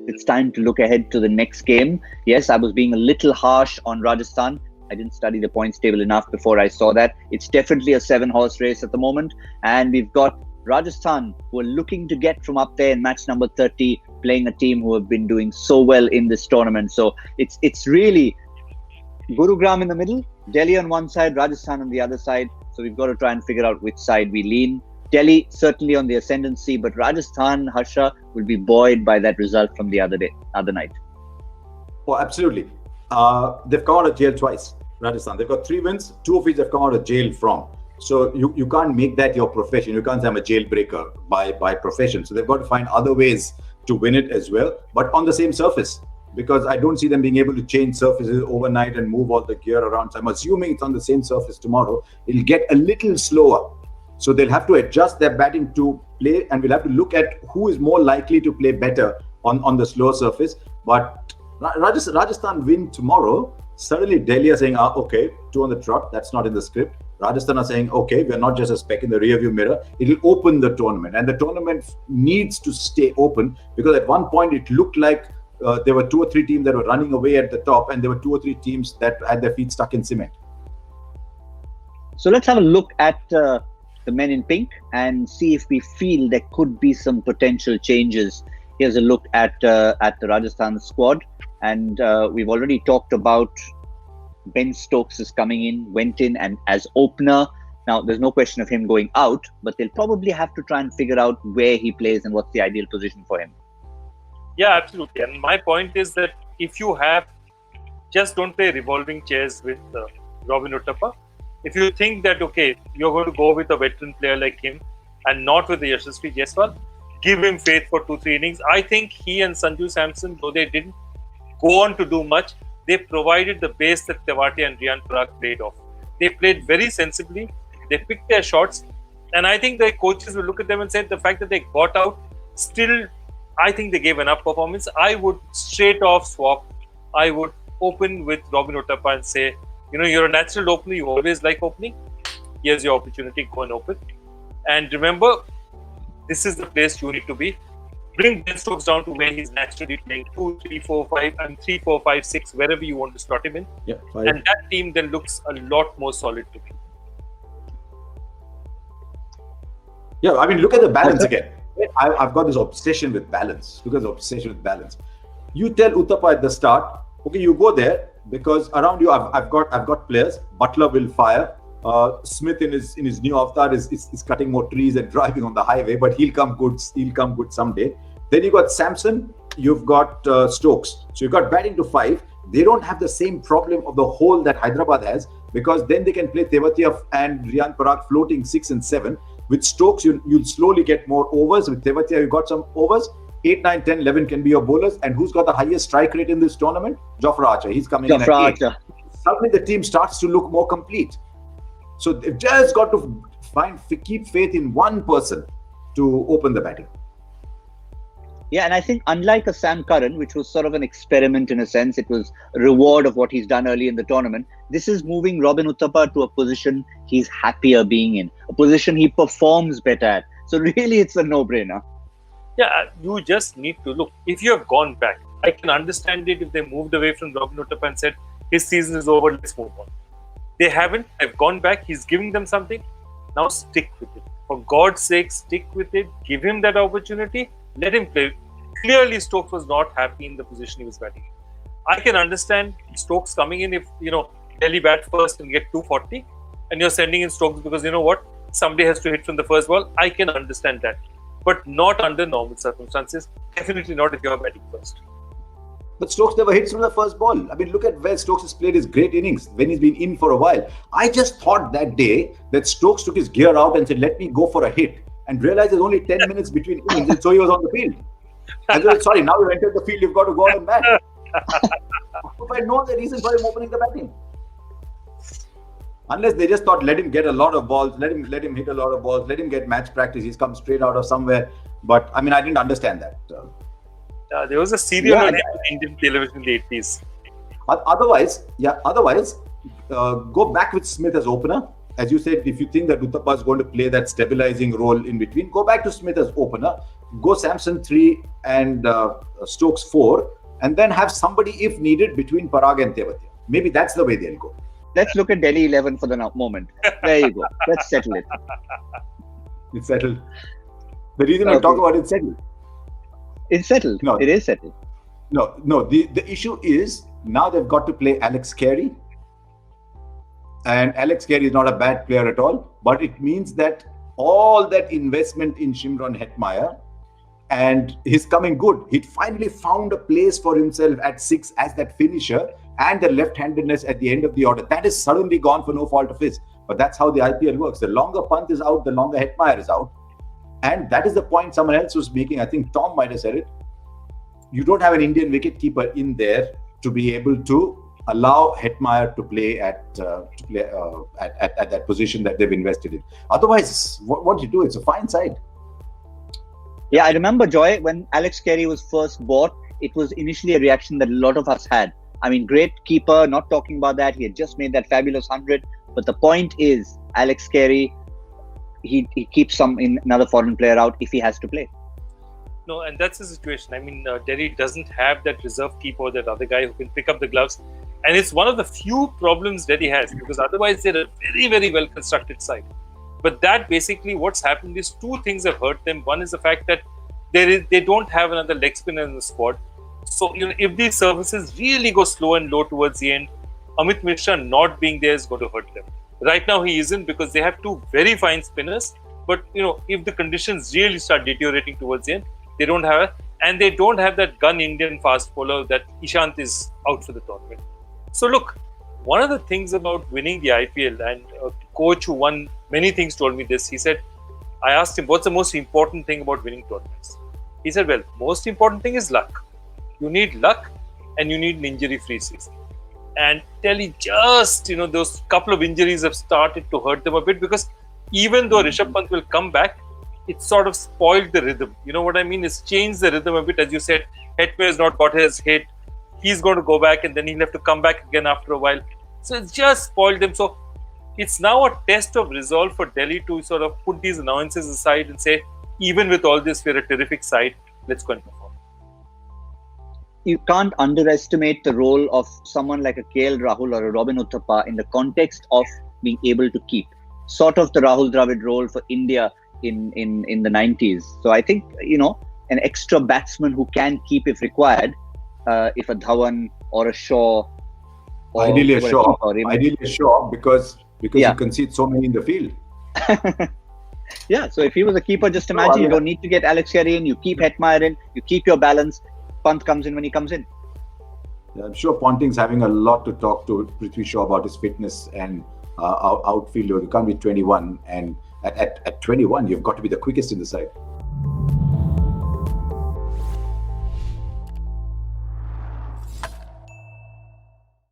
it's time to look ahead to the next game. Yes, I was being a little harsh on Rajasthan. I didn't study the points table enough before I saw that. It's definitely a 7-horse race at the moment. And we've got Rajasthan, who are looking to get from up there in match number 30, playing a team who have been doing so well in this tournament. So it's really Gurugram in the middle, Delhi on one side, Rajasthan on the other side. So we've got to try and figure out which side we lean. Delhi certainly on the ascendancy, but Rajasthan, Harsha, will be buoyed by that result from the other night. Oh, absolutely. They've come out of jail twice, Rajasthan. They've got 3 wins, 2 of which they've come out of jail from. So you can't make that your profession. You can't say I'm a jailbreaker by profession. So they've got to find other ways to win it as well, but on the same surface, because I don't see them being able to change surfaces overnight and move all the gear around. So I'm assuming it's on the same surface tomorrow. It'll get a little slower. So they'll have to adjust their batting to play, and we'll have to look at who is more likely to play better on the slower surface. But Rajasthan win tomorrow, suddenly Delhi are saying, okay, 2 on the trot, that's not in the script. Rajasthan are saying, okay, we're not just a speck in the rearview mirror. It'll open the tournament, and the tournament needs to stay open, because at one point it looked like there were 2 or 3 teams that were running away at the top, and there were 2 or 3 teams that had their feet stuck in cement. So let's have a look at the men in pink and see if we feel there could be some potential changes. Here's a look at the Rajasthan squad, and we've already talked about Ben Stokes went in and as opener. Now, there's no question of him going out, but they'll probably have to try and figure out where he plays and what's the ideal position for him. Yeah, absolutely. And my point is that if you have, just don't play revolving chairs with Robin Uthappa. If you think that, okay, you're going to go with a veteran player like him and not with the Yashasvi Jaiswal, give him faith for 2-3 innings. I think he and Sanju Samson, though they didn't go on to do much, they provided the base that Tewatia and Riyan Parag played off. They played very sensibly. They picked their shots. And I think the coaches will look at them and say the fact that they got out, still, I think they gave enough performance. I would straight off swap. I would open with Robin Uthappa and say, you're a natural opener. You always like opening. Here's your opportunity. Go and open. And remember, this is the place you need to be. Bring Ben Stokes down to where he's naturally playing 2, 3, 4, 5, and 3, 4, 5, 6, wherever you want to slot him in. Yeah, and that team then looks a lot more solid to me. Yeah, I mean, look at the balance again. I've got this obsession with balance. Look at the obsession with balance. You tell Uthappa at the start, okay, you go there because around you I've got players. Butler will fire. Smith in his new avatar is cutting more trees and driving on the highway, but he'll come good someday. Then you got Samson, you've got Stokes. So you've got batting to 5. They don't have the same problem of the hole that Hyderabad has, because then they can play Tewatia and Riyan Parag floating 6 and 7. With Stokes, you'll slowly get more overs. With Tewatia, you've got some overs. 8, 9, 10, 11 can be your bowlers. And who's got the highest strike rate in this tournament? Jofra Archer. He's coming in at 8. Suddenly the team starts to look more complete. So they've just got to keep faith in one person to open the batting. Yeah, and I think unlike a Sam Curran, which was sort of an experiment in a sense, it was a reward of what he's done early in the tournament. This is moving Robin Uthappa to a position he's happier being in, a position he performs better at. So really, it's a no-brainer. Yeah, you just need to look. If you have gone back, I can understand it if they moved away from Robin Uthappa and said, his season is over, let's move on. They haven't. I've gone back. He's giving them something. Now stick with it. For God's sake, stick with it. Give him that opportunity. Let him play. Clearly, Stokes was not happy in the position he was batting. I can understand Stokes coming in if, Delhi bat first and get 240 and you're sending in Stokes because, somebody has to hit from the first ball. I can understand that. But not under normal circumstances. Definitely not if you're batting first. But Stokes never hits from the first ball. I mean, look at where Stokes has played his great innings when he's been in for a while. I just thought that day that Stokes took his gear out and said, let me go for a hit, and realized there's only 10 minutes between innings, and so he was on the field. And said, sorry, now you've entered the field, you've got to go out and bat. I know the reason for him opening the batting. Unless they just thought, let him get a lot of balls, let him hit a lot of balls, let him get match practice, he's come straight out of somewhere. But I mean, I didn't understand that. There was a serial on Indian television in the 80s. Otherwise, go back with Smith as opener. as you said, if you think that Uthappa is going to play that stabilizing role in between, go back to Smith as opener, go Samson 3 and Stokes 4, and then have somebody, if needed, between Parag and Tewatia. Maybe that's the way they'll go. Let's look at Delhi 11 for the moment. There you go. Let's settle it. It's settled. The reason I talk about it's settled. It's settled. No, it is settled. No. The issue is now they've got to play Alex Carey. And Alex Carey is not a bad player at all, but it means that all that investment in Shimron Hetmyer, and he's coming good. He finally found a place for himself at 6 as that finisher and the left-handedness at the end of the order. That is suddenly gone for no fault of his. But that's how the IPL works. The longer Pant is out, the longer Hetmyer is out. And that is the point someone else was making. I think Tom might have said it. You don't have an Indian wicketkeeper in there to be able to allow Hetmyer to play at that position that they've invested in. Otherwise, what do you do? It's a fine side. Yeah, I remember, Joy, when Alex Carey was first bought, it was initially a reaction that a lot of us had. I mean, great keeper, not talking about that. He had just made that fabulous 100. But the point is, Alex Carey, he keeps another foreign player out if he has to play. No, and that's the situation. I mean, Delhi doesn't have that reserve keeper, that other guy who can pick up the gloves. And it's one of the few problems Delhi has, because otherwise they're a very, very well constructed side. But that basically what's happened is two things have hurt them. One is the fact that they don't have another leg spinner in the squad. So, if these services really go slow and low towards the end, Amit Mishra not being there is going to hurt them. Right now he isn't, because they have two very fine spinners. But, if the conditions really start deteriorating towards the end, they don't have and they don't have that gun Indian fast bowler that Ishant is out for the tournament. So look, one of the things about winning the IPL, and a coach who won many things told me this. He said, I asked him, what's the most important thing about winning tournaments? He said, well, most important thing is luck. You need luck and you need an injury-free season. And Delhi just, those couple of injuries have started to hurt them a bit, because even though Rishabh Pant will come back, it sort of spoiled the rhythm. You know what I mean? It's changed the rhythm a bit. As you said, Hetmyer has not got his hit. He's going to go back and then he'll have to come back again after a while. So it's just spoiled them. So it's now a test of resolve for Delhi to sort of put these annoyances aside and say, even with all this, we're a terrific side. Let's go and perform. You can't underestimate the role of someone like a KL Rahul or a Robin Uthappa in the context of being able to keep. Sort of the Rahul Dravid role for India in the 90s. So I think, an extra batsman who can keep if required, if a Dhawan or a Shaw. Or ideally a Shaw, because you concede so many in the field. Yeah, so if he was a keeper, just imagine you don't need to get Alex Carey in, you keep Hetmyer in, you keep your balance, Pant comes in when he comes in. Yeah, I'm sure Ponting's having a lot to talk to Prithvi Shaw about his fitness and outfielder. You can't be 21, and at 21, you've got to be the quickest in the side.